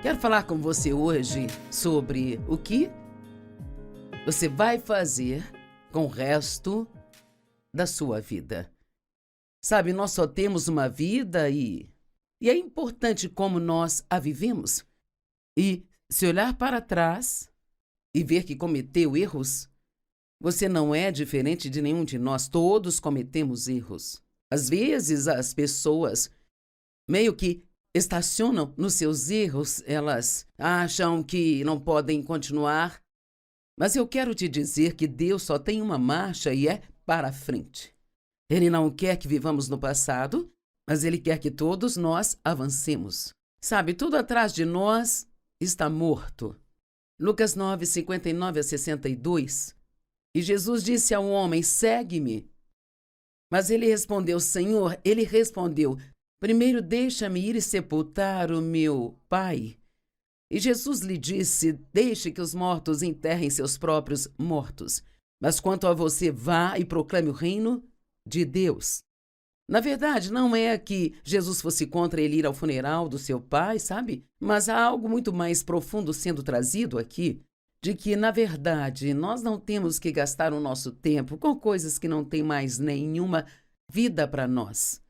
Quero falar com você hoje sobre o que você vai fazer com o resto da sua vida. Sabe, nós só temos uma vida e é importante como nós a vivemos. E se olhar para trás e ver que cometeu erros, você não é diferente de nenhum de nós. Todos cometemos erros. Às vezes as pessoas meio que estacionam nos seus erros, elas acham que não podem continuar. Mas eu quero te dizer que Deus só tem uma marcha e é para frente. Ele não quer que vivamos no passado, mas Ele quer que todos nós avancemos. Sabe, tudo atrás de nós está morto. Lucas 9, 59 a 62. E Jesus disse ao homem: segue-me. Mas ele respondeu: Senhor, primeiro deixa-me ir e sepultar o meu pai. E Jesus lhe disse: deixe que os mortos enterrem seus próprios mortos. Mas quanto a você, vá e proclame o reino de Deus. Na verdade, não é que Jesus fosse contra ele ir ao funeral do seu pai, sabe? Mas há algo muito mais profundo sendo trazido aqui, de que, na verdade, nós não temos que gastar o nosso tempo com coisas que não têm mais nenhuma vida para nós.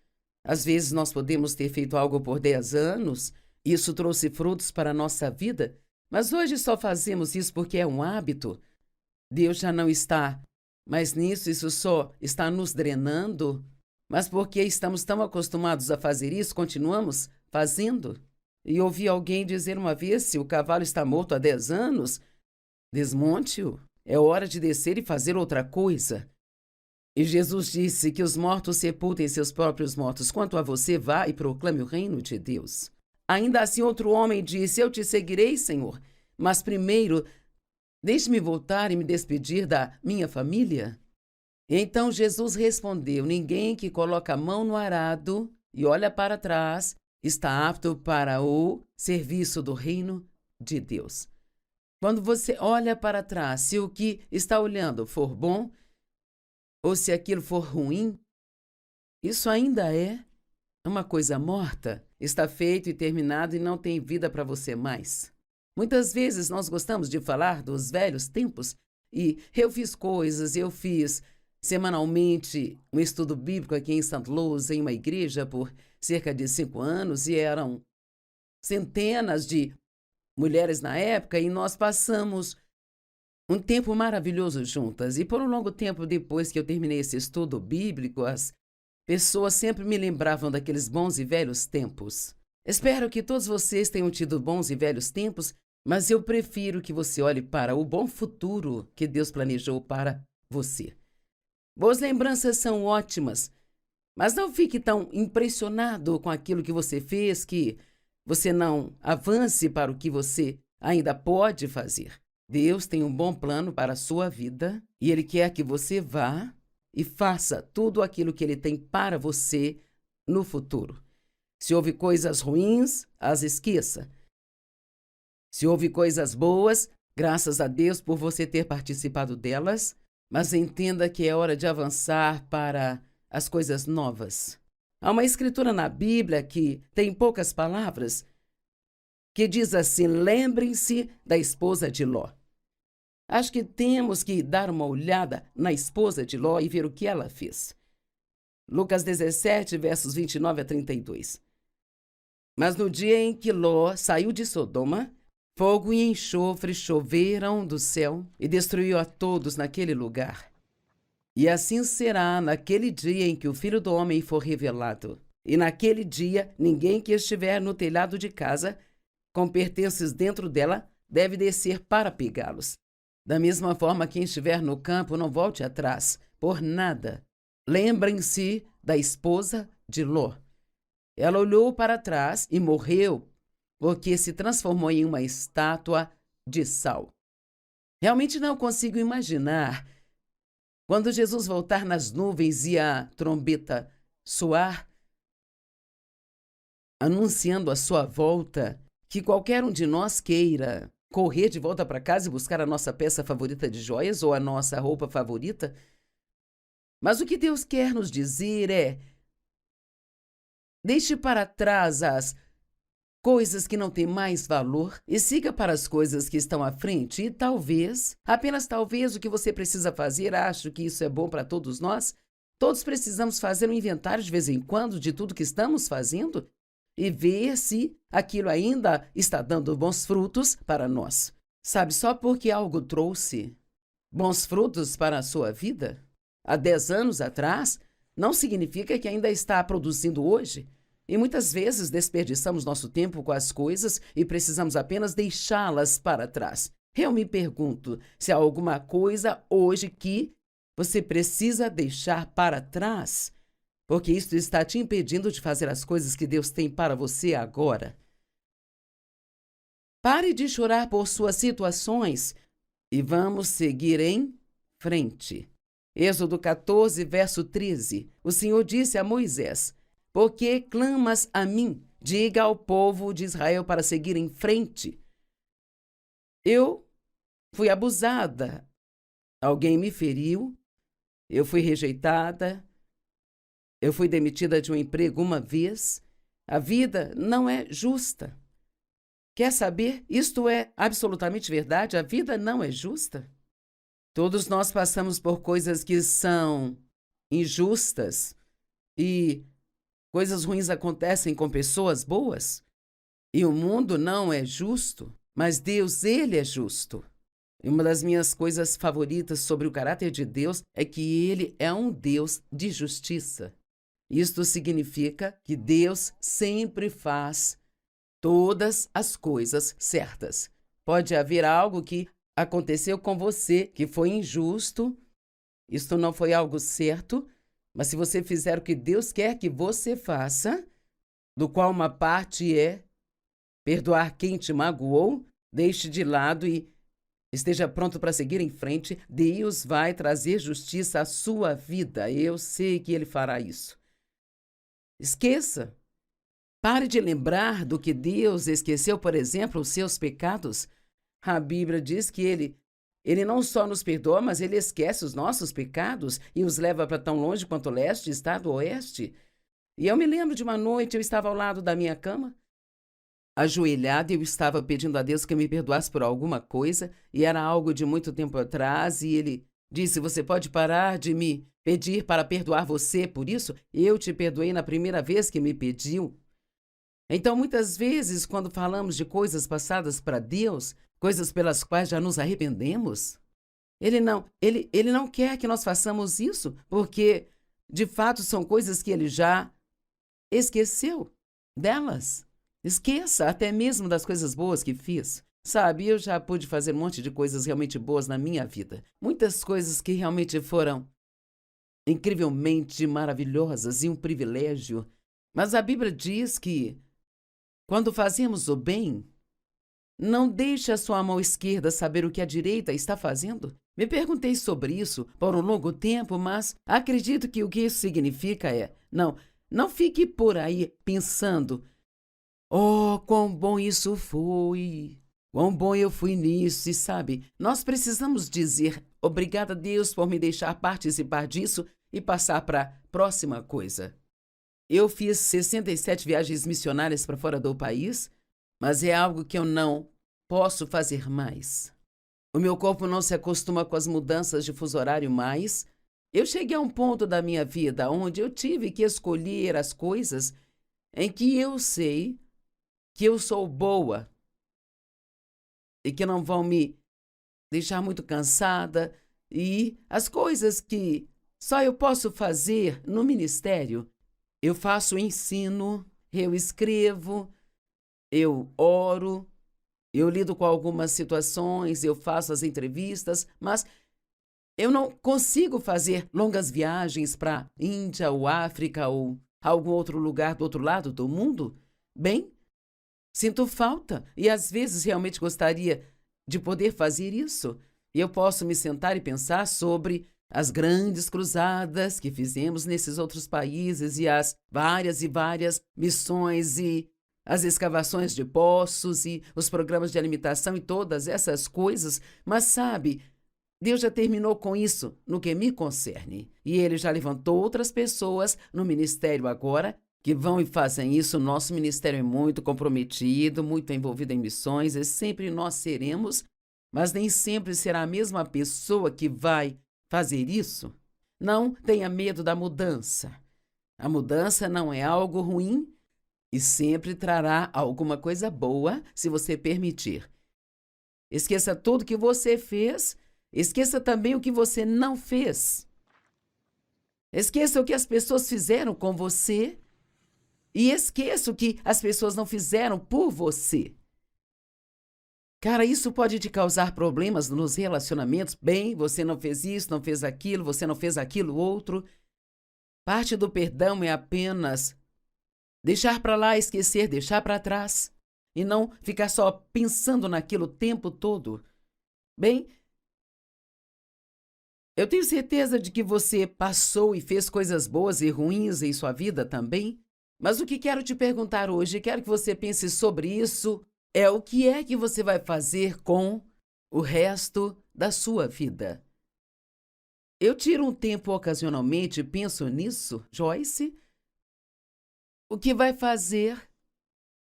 Às vezes nós podemos ter feito algo por 10 anos, isso trouxe frutos para a nossa vida, mas hoje só fazemos isso porque é um hábito. Deus já não está mais nisso, isso só está nos drenando. Mas porque estamos tão acostumados a fazer isso, continuamos fazendo. E ouvi alguém dizer uma vez: se o cavalo está morto há 10 anos, desmonte-o. É hora de descer e fazer outra coisa. E Jesus disse que os mortos sepultem seus próprios mortos. Quanto a você, vá e proclame o reino de Deus. Ainda assim, outro homem disse: eu te seguirei, Senhor, mas primeiro deixe-me voltar e me despedir da minha família. Então Jesus respondeu: ninguém que coloca a mão no arado e olha para trás está apto para o serviço do reino de Deus. Quando você olha para trás, se o que está olhando for bom, ou se aquilo for ruim, isso ainda é uma coisa morta. Está feito e terminado e não tem vida para você mais. Muitas vezes nós gostamos de falar dos velhos tempos e eu fiz semanalmente um estudo bíblico aqui em St. Louis, em uma igreja, por cerca de 5 anos, e eram centenas de mulheres na época, e nós passamos um tempo maravilhoso juntas. E por um longo tempo depois que eu terminei esse estudo bíblico, as pessoas sempre me lembravam daqueles bons e velhos tempos. Espero que todos vocês tenham tido bons e velhos tempos, mas eu prefiro que você olhe para o bom futuro que Deus planejou para você. Boas lembranças são ótimas, mas não fique tão impressionado com aquilo que você fez que você não avance para o que você ainda pode fazer. Deus tem um bom plano para a sua vida e Ele quer que você vá e faça tudo aquilo que Ele tem para você no futuro. Se houve coisas ruins, as esqueça. Se houve coisas boas, graças a Deus por você ter participado delas, mas entenda que é hora de avançar para as coisas novas. Há uma escritura na Bíblia que tem poucas palavras, que diz assim: lembrem-se da esposa de Ló. Acho que temos que dar uma olhada na esposa de Ló e ver o que ela fez. Lucas 17, versos 29 a 32. Mas no dia em que Ló saiu de Sodoma, fogo e enxofre choveram do céu e destruiu a todos naquele lugar. E assim será naquele dia em que o Filho do Homem for revelado. E naquele dia, ninguém que estiver no telhado de casa, com pertences dentro dela, deve descer para pegá-los. Da mesma forma, quem estiver no campo, não volte atrás, por nada. Lembrem-se da esposa de Ló. Ela olhou para trás e morreu, porque se transformou em uma estátua de sal. Realmente não consigo imaginar quando Jesus voltar nas nuvens e a trombeta soar, anunciando a sua volta, que qualquer um de nós queira correr de volta para casa e buscar a nossa peça favorita de joias ou a nossa roupa favorita. Mas o que Deus quer nos dizer é: deixe para trás as coisas que não têm mais valor e siga para as coisas que estão à frente e talvez, apenas talvez, o que você precisa fazer, acho que isso é bom para todos nós, todos precisamos fazer um inventário de vez em quando de tudo que estamos fazendo e ver se aquilo ainda está dando bons frutos para nós. Sabe, só porque algo trouxe bons frutos para a sua vida há 10 anos atrás, não significa que ainda está produzindo hoje. E muitas vezes desperdiçamos nosso tempo com as coisas e precisamos apenas deixá-las para trás. Eu me pergunto se há alguma coisa hoje que você precisa deixar para trás, porque isso está te impedindo de fazer as coisas que Deus tem para você agora. Pare de chorar por suas situações e vamos seguir em frente. Êxodo 14, verso 13. O Senhor disse a Moisés: por que clamas a mim? Diga ao povo de Israel para seguir em frente. Eu fui abusada. Alguém me feriu. Eu fui rejeitada. Eu fui demitida de um emprego uma vez. A vida não é justa. Quer saber? Isto é absolutamente verdade. A vida não é justa. Todos nós passamos por coisas que são injustas e coisas ruins acontecem com pessoas boas. E o mundo não é justo, mas Deus, Ele é justo. E uma das minhas coisas favoritas sobre o caráter de Deus é que Ele é um Deus de justiça. Isto significa que Deus sempre faz todas as coisas certas. Pode haver algo que aconteceu com você que foi injusto, isto não foi algo certo, mas se você fizer o que Deus quer que você faça, do qual uma parte é perdoar quem te magoou, deixe de lado e esteja pronto para seguir em frente, Deus vai trazer justiça à sua vida. Eu sei que Ele fará isso. Esqueça. Pare de lembrar do que Deus esqueceu, por exemplo, os seus pecados. A Bíblia diz que Ele não só nos perdoa, mas Ele esquece os nossos pecados e os leva para tão longe quanto o leste está do oeste. E eu me lembro de uma noite, eu estava ao lado da minha cama, ajoelhada, e eu estava pedindo a Deus que me perdoasse por alguma coisa, e era algo de muito tempo atrás, e Ele disse: você pode parar de me pedir para perdoar você por isso? Eu te perdoei na primeira vez que me pediu. Então, muitas vezes, quando falamos de coisas passadas para Deus, coisas pelas quais já nos arrependemos, Ele não quer que nós façamos isso, porque, de fato, são coisas que Ele já esqueceu delas. Esqueça até mesmo das coisas boas que fiz. Sabe, eu já pude fazer um monte de coisas realmente boas na minha vida. Muitas coisas que realmente foram incrivelmente maravilhosas e um privilégio. Mas a Bíblia diz que, quando fazemos o bem, não deixe a sua mão esquerda saber o que a direita está fazendo. Me perguntei sobre isso por um longo tempo, mas acredito que o que isso significa é: não fique por aí pensando: oh, quão bom isso foi, quão bom eu fui nisso, e sabe, nós precisamos dizer: obrigada, Deus, por me deixar participar disso e passar para a próxima coisa. Eu fiz 67 viagens missionárias para fora do país, mas é algo que eu não posso fazer mais. O meu corpo não se acostuma com as mudanças de fuso horário mais. Eu cheguei a um ponto da minha vida onde eu tive que escolher as coisas em que eu sei que eu sou boa e que não vão me deixar muito cansada, e as coisas que só eu posso fazer no ministério. Eu faço ensino, eu escrevo, eu oro, eu lido com algumas situações, eu faço as entrevistas, mas eu não consigo fazer longas viagens para a Índia ou África ou algum outro lugar do outro lado do mundo. Bem, sinto falta e às vezes realmente gostaria de poder fazer isso. E eu posso me sentar e pensar sobre as grandes cruzadas que fizemos nesses outros países e as várias e várias missões e as escavações de poços e os programas de alimentação e todas essas coisas, mas sabe, Deus já terminou com isso no que me concerne. E Ele já levantou outras pessoas no ministério agora que vão e fazem isso. Nosso ministério é muito comprometido, muito envolvido em missões, e sempre nós seremos, mas nem sempre será a mesma pessoa que vai fazer isso. Não tenha medo da mudança. A mudança não é algo ruim e sempre trará alguma coisa boa se você permitir. Esqueça tudo que você fez, esqueça também o que você não fez. Esqueça o que as pessoas fizeram com você e esqueça o que as pessoas não fizeram por você. Cara, isso pode te causar problemas nos relacionamentos. Bem, você não fez isso, não fez aquilo, você não fez aquilo outro. Parte do perdão é apenas deixar para lá, esquecer, deixar para trás. E não ficar só pensando naquilo o tempo todo. Bem, eu tenho certeza de que você passou e fez coisas boas e ruins em sua vida também. Mas o que quero te perguntar hoje, quero que você pense sobre isso, é o que é que você vai fazer com o resto da sua vida. Eu tiro um tempo ocasionalmente e penso nisso, Joyce. O que vai fazer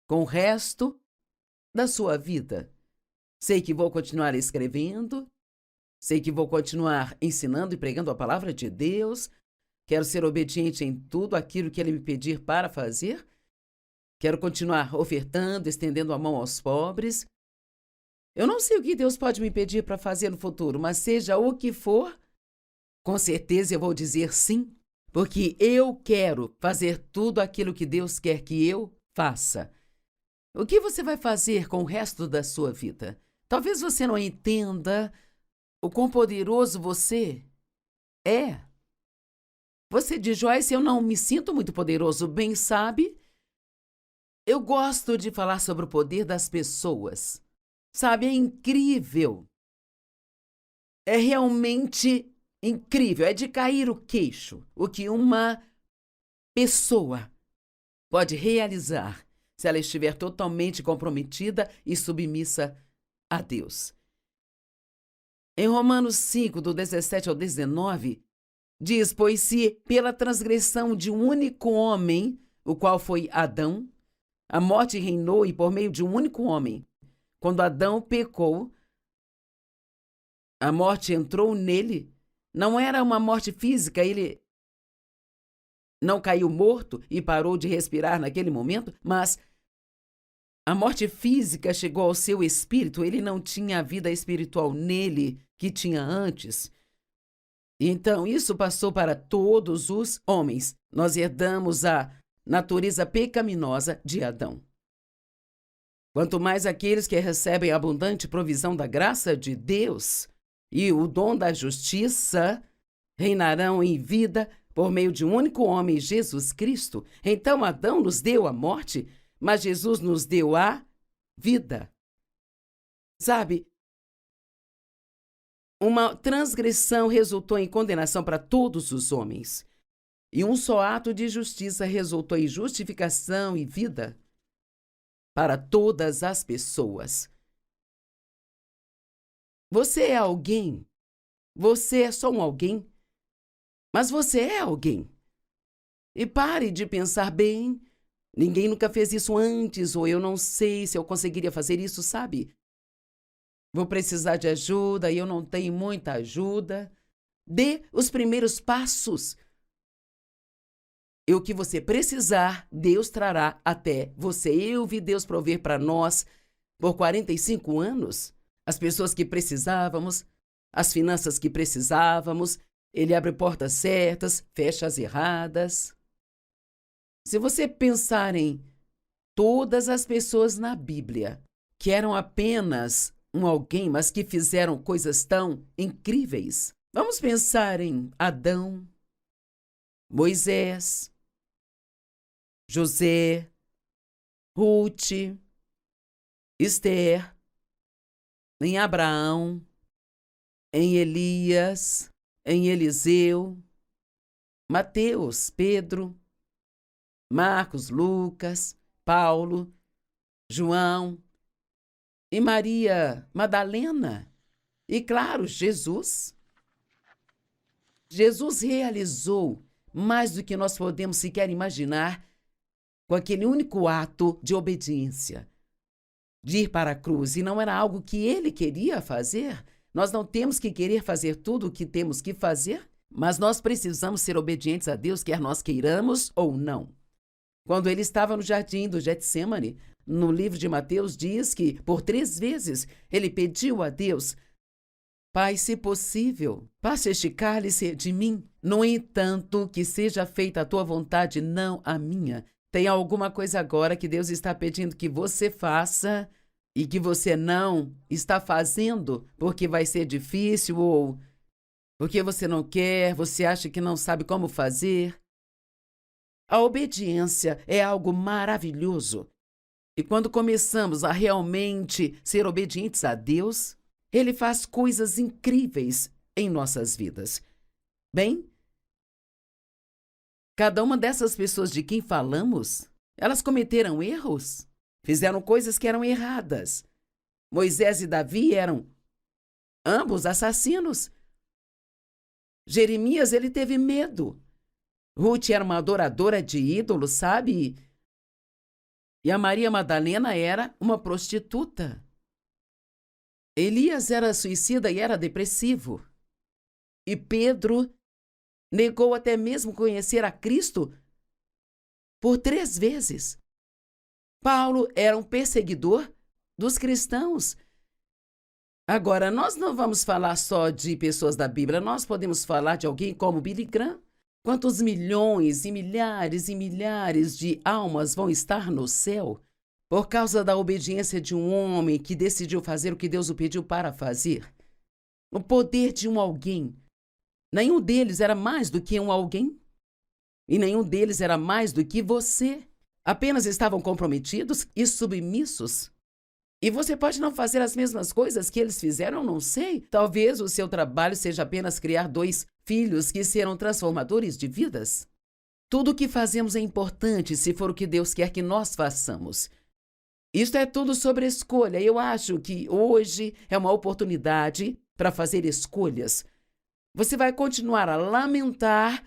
com o resto da sua vida? Sei que vou continuar escrevendo, sei que vou continuar ensinando e pregando a palavra de Deus, quero ser obediente em tudo aquilo que Ele me pedir para fazer, quero continuar ofertando, estendendo a mão aos pobres. Eu não sei o que Deus pode me pedir para fazer no futuro, mas seja o que for, com certeza eu vou dizer sim, porque eu quero fazer tudo aquilo que Deus quer que eu faça. O que você vai fazer com o resto da sua vida? Talvez você não entenda o quão poderoso você é. Você diz, Joyce, eu não me sinto muito poderoso. Bem, sabe? Eu gosto de falar sobre o poder das pessoas. Sabe, é incrível. É realmente incrível. É de cair o queixo o que uma pessoa pode realizar se ela estiver totalmente comprometida e submissa a Deus. Em Romanos 5, do 17 ao 19, diz, pois se pela transgressão de um único homem, o qual foi Adão, a morte reinou e por meio de um único homem, quando Adão pecou, a morte entrou nele, não era uma morte física, ele não caiu morto e parou de respirar naquele momento, mas a morte física chegou ao seu espírito, ele não tinha a vida espiritual nele que tinha antes. Então, isso passou para todos os homens. Nós herdamos a natureza pecaminosa de Adão. Quanto mais aqueles que recebem a abundante provisão da graça de Deus e o dom da justiça reinarão em vida por meio de um único homem, Jesus Cristo. Então, Adão nos deu a morte, mas Jesus nos deu a vida. Sabe, uma transgressão resultou em condenação para todos os homens, e um só ato de justiça resultou em justificação e vida para todas as pessoas. Você é alguém. Você é só um alguém. Mas você é alguém. E pare de pensar, bem, ninguém nunca fez isso antes, ou eu não sei se eu conseguiria fazer isso, sabe? Vou precisar de ajuda e eu não tenho muita ajuda. Dê os primeiros passos. E o que você precisar, Deus trará até você. Eu vi Deus prover para nós por 45 anos as pessoas que precisávamos, as finanças que precisávamos. Ele abre portas certas, fecha as erradas. Se você pensar em todas as pessoas na Bíblia que eram apenas um alguém, mas que fizeram coisas tão incríveis. Vamos pensar em Adão, Moisés, José, Ruth, Esther, em Abraão, em Elias, em Eliseu, Mateus, Pedro, Marcos, Lucas, Paulo, João, e Maria Madalena, e claro, Jesus. Jesus realizou mais do que nós podemos sequer imaginar com aquele único ato de obediência, de ir para a cruz, e não era algo que ele queria fazer. Nós não temos que querer fazer tudo o que temos que fazer, mas nós precisamos ser obedientes a Deus, quer nós queiramos ou não. Quando ele estava no jardim do Getsêmani, no livro de Mateus diz que por 3 vezes ele pediu a Deus: Pai, se possível, passe este cálice de mim. No entanto, que seja feita a tua vontade, não a minha. Tem alguma coisa agora que Deus está pedindo que você faça e que você não está fazendo porque vai ser difícil ou porque você não quer, você acha que não sabe como fazer? A obediência é algo maravilhoso. E quando começamos a realmente ser obedientes a Deus, Ele faz coisas incríveis em nossas vidas. Bem, cada uma dessas pessoas de quem falamos, elas cometeram erros, fizeram coisas que eram erradas. Moisés e Davi eram ambos assassinos. Jeremias, ele teve medo. Ruth era uma adoradora de ídolos, sabe? E a Maria Madalena era uma prostituta. Elias era suicida e era depressivo. E Pedro negou até mesmo conhecer a Cristo por 3 vezes. Paulo era um perseguidor dos cristãos. Agora, nós não vamos falar só de pessoas da Bíblia, nós podemos falar de alguém como Billy Graham. Quantos milhões e milhares de almas vão estar no céu por causa da obediência de um homem que decidiu fazer o que Deus o pediu para fazer? O poder de um alguém. Nenhum deles era mais do que um alguém. E nenhum deles era mais do que você. Apenas estavam comprometidos e submissos. E você pode não fazer as mesmas coisas que eles fizeram, não sei. Talvez o seu trabalho seja apenas criar 2 filhos que serão transformadores de vidas. Tudo o que fazemos é importante se for o que Deus quer que nós façamos. Isto é tudo sobre escolha. Eu acho que hoje é uma oportunidade para fazer escolhas. Você vai continuar a lamentar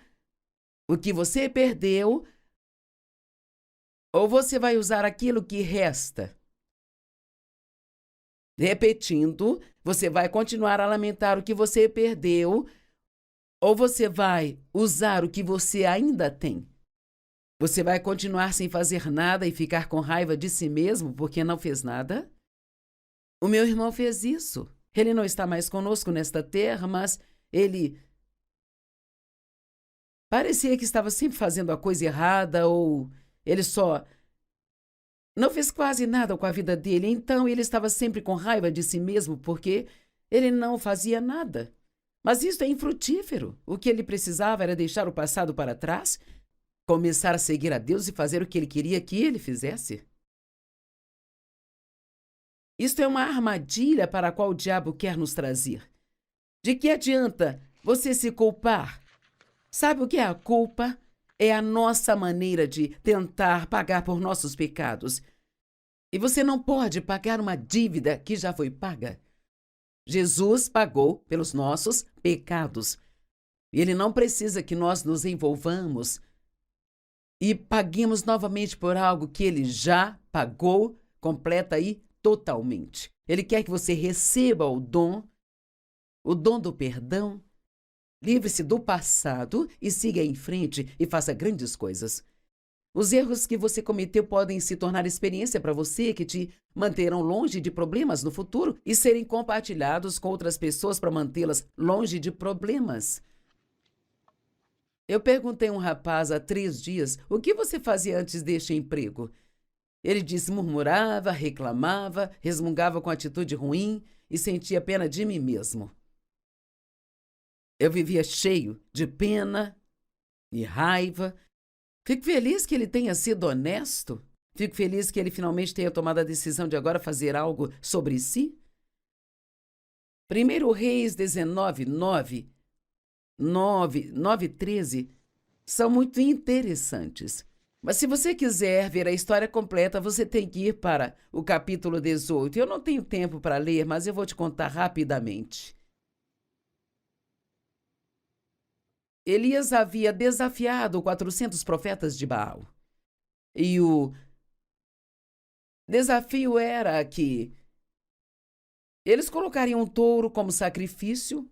o que você perdeu ou você vai usar aquilo que resta? Repetindo, você vai continuar a lamentar o que você perdeu ou você vai usar o que você ainda tem? Você vai continuar sem fazer nada e ficar com raiva de si mesmo porque não fez nada? O meu irmão fez isso. Ele não está mais conosco nesta terra, mas ele parecia que estava sempre fazendo a coisa errada ou ele só não fez quase nada com a vida dele, então ele estava sempre com raiva de si mesmo porque ele não fazia nada. Mas isso é infrutífero. O que ele precisava era deixar o passado para trás, começar a seguir a Deus e fazer o que ele queria que ele fizesse. Isto é uma armadilha para a qual o diabo quer nos trazer. De que adianta você se culpar? Sabe o que é a culpa? É a nossa maneira de tentar pagar por nossos pecados. E você não pode pagar uma dívida que já foi paga. Jesus pagou pelos nossos pecados. E Ele não precisa que nós nos envolvamos e paguemos novamente por algo que Ele já pagou completa e totalmente. Ele quer que você receba o dom do perdão. Livre-se do passado e siga em frente e faça grandes coisas. Os erros que você cometeu podem se tornar experiência para você que te manterão longe de problemas no futuro e serem compartilhados com outras pessoas para mantê-las longe de problemas. Eu perguntei a um rapaz há 3 dias o que você fazia antes deste emprego. Ele disse: murmurava, reclamava, resmungava com atitude ruim e sentia pena de mim mesmo. Eu vivia cheio de pena e raiva. Fico feliz que ele tenha sido honesto. Fico feliz que ele finalmente tenha tomado a decisão de agora fazer algo sobre si. 1 Reis 19, 9, 13 são muito interessantes. Mas se você quiser ver a história completa, você tem que ir para o capítulo 18. Eu não tenho tempo para ler, mas eu vou te contar rapidamente. Elias havia desafiado 400 profetas de Baal. E o desafio era que eles colocariam um touro como sacrifício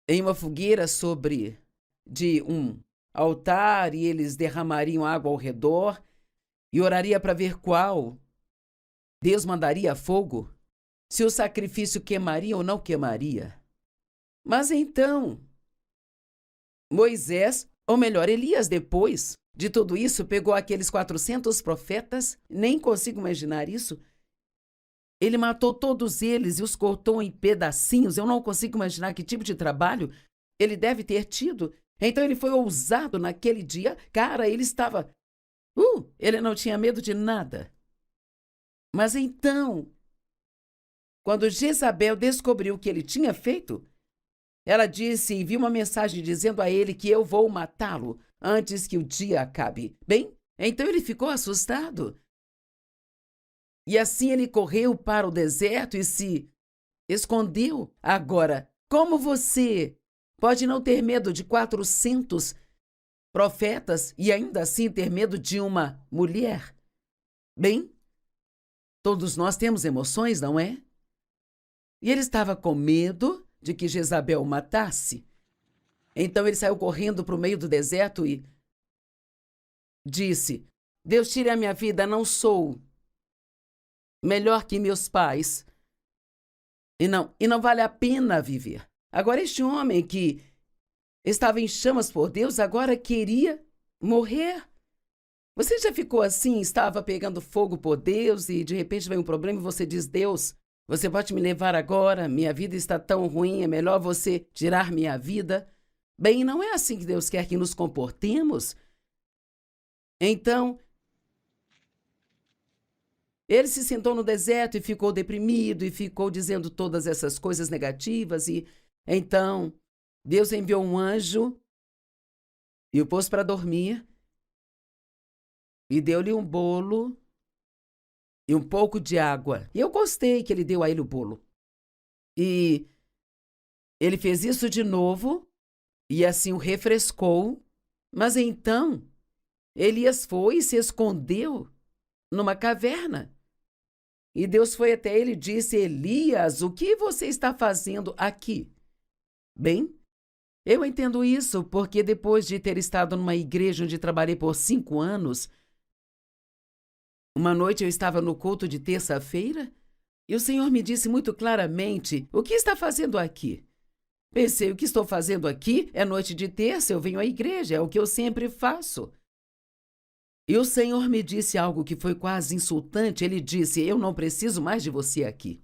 em uma fogueira sobre de um altar e eles derramariam água ao redor e oraria para ver qual Deus mandaria fogo, se o sacrifício queimaria ou não queimaria. Mas então, Moisés, ou melhor, Elias, depois de tudo isso, pegou aqueles 400 profetas, nem consigo imaginar isso. Ele matou todos eles e os cortou em pedacinhos. Eu não consigo imaginar que tipo de trabalho ele deve ter tido. Então ele foi ousado naquele dia. Cara, ele estava... ele não tinha medo de nada. Mas então, quando Jezabel descobriu o que ele tinha feito, ela disse e enviou uma mensagem dizendo a ele que eu vou matá-lo antes que o dia acabe. Bem, então ele ficou assustado. E assim ele correu para o deserto e se escondeu. Agora, como você pode não ter medo de 400 profetas e ainda assim ter medo de uma mulher? Bem, todos nós temos emoções, não é? E ele estava com medo de que Jezabel o matasse. Então ele saiu correndo para o meio do deserto e disse: Deus, tire a minha vida, não sou melhor que meus pais. E não vale a pena viver. Agora este homem que estava em chamas por Deus, agora queria morrer. Você já ficou assim, estava pegando fogo por Deus e de repente vem um problema e você diz: Deus, você pode me levar agora? Minha vida está tão ruim, é melhor você tirar minha vida. Bem, não é assim que Deus quer que nos comportemos. Então, ele se sentou no deserto e ficou deprimido e ficou dizendo todas essas coisas negativas. E então, Deus enviou um anjo e o pôs para dormir e deu-lhe um bolo e um pouco de água. E eu gostei que ele deu a ele o bolo. E ele fez isso de novo e assim o refrescou. Mas então, Elias foi e se escondeu numa caverna. E Deus foi até ele e disse: Elias, o que você está fazendo aqui? Bem, eu entendo isso porque depois de ter estado numa igreja onde trabalhei por 5 anos, uma noite eu estava no culto de terça-feira e o Senhor me disse muito claramente: o que está fazendo aqui? Pensei: o que estou fazendo aqui? É noite de terça, eu venho à igreja, é o que eu sempre faço. E o Senhor me disse algo que foi quase insultante. Ele disse: eu não preciso mais de você aqui.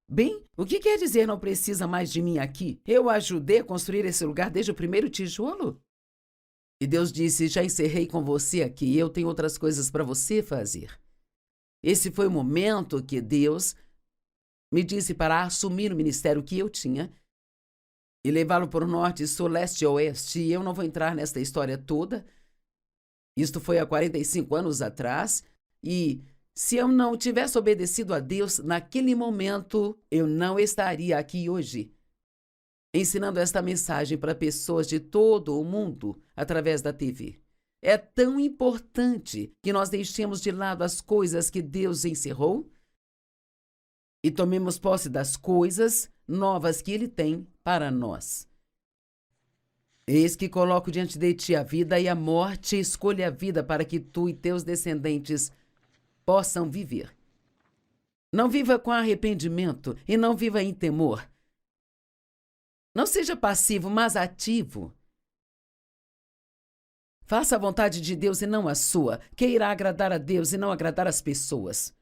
Bem, o que quer dizer não precisa mais de mim aqui? Eu ajudei a construir esse lugar desde o primeiro tijolo. E Deus disse: já encerrei com você aqui, eu tenho outras coisas para você fazer. Esse foi o momento que Deus me disse para assumir o ministério que eu tinha e levá-lo para o norte, sul, leste e oeste. E eu não vou entrar nesta história toda. Isto foi há 45 anos atrás, e se eu não tivesse obedecido a Deus naquele momento, eu não estaria aqui hoje, ensinando esta mensagem para pessoas de todo o mundo através da TV. É tão importante que nós deixemos de lado as coisas que Deus encerrou e tomemos posse das coisas novas que Ele tem para nós. Eis que coloco diante de ti a vida e a morte, escolhe a vida para que tu e teus descendentes possam viver. Não viva com arrependimento e não viva em temor. Não seja passivo, mas ativo. Faça a vontade de Deus e não a sua. Queira agradar a Deus e não agradar as pessoas.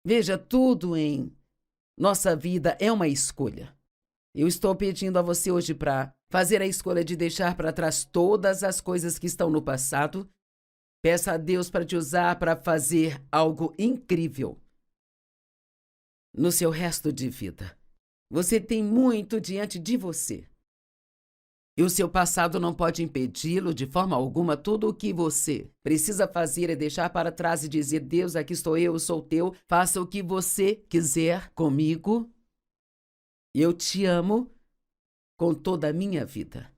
Veja, tudo em nossa vida é uma escolha. Eu estou pedindo a você hoje para fazer a escolha de deixar para trás todas as coisas que estão no passado. Peça a Deus para te usar para fazer algo incrível no seu resto de vida. Você tem muito diante de você. E o seu passado não pode impedi-lo de forma alguma. Tudo o que você precisa fazer é deixar para trás e dizer: Deus, aqui estou eu sou teu. Faça o que você quiser comigo. Eu te amo com toda a minha vida.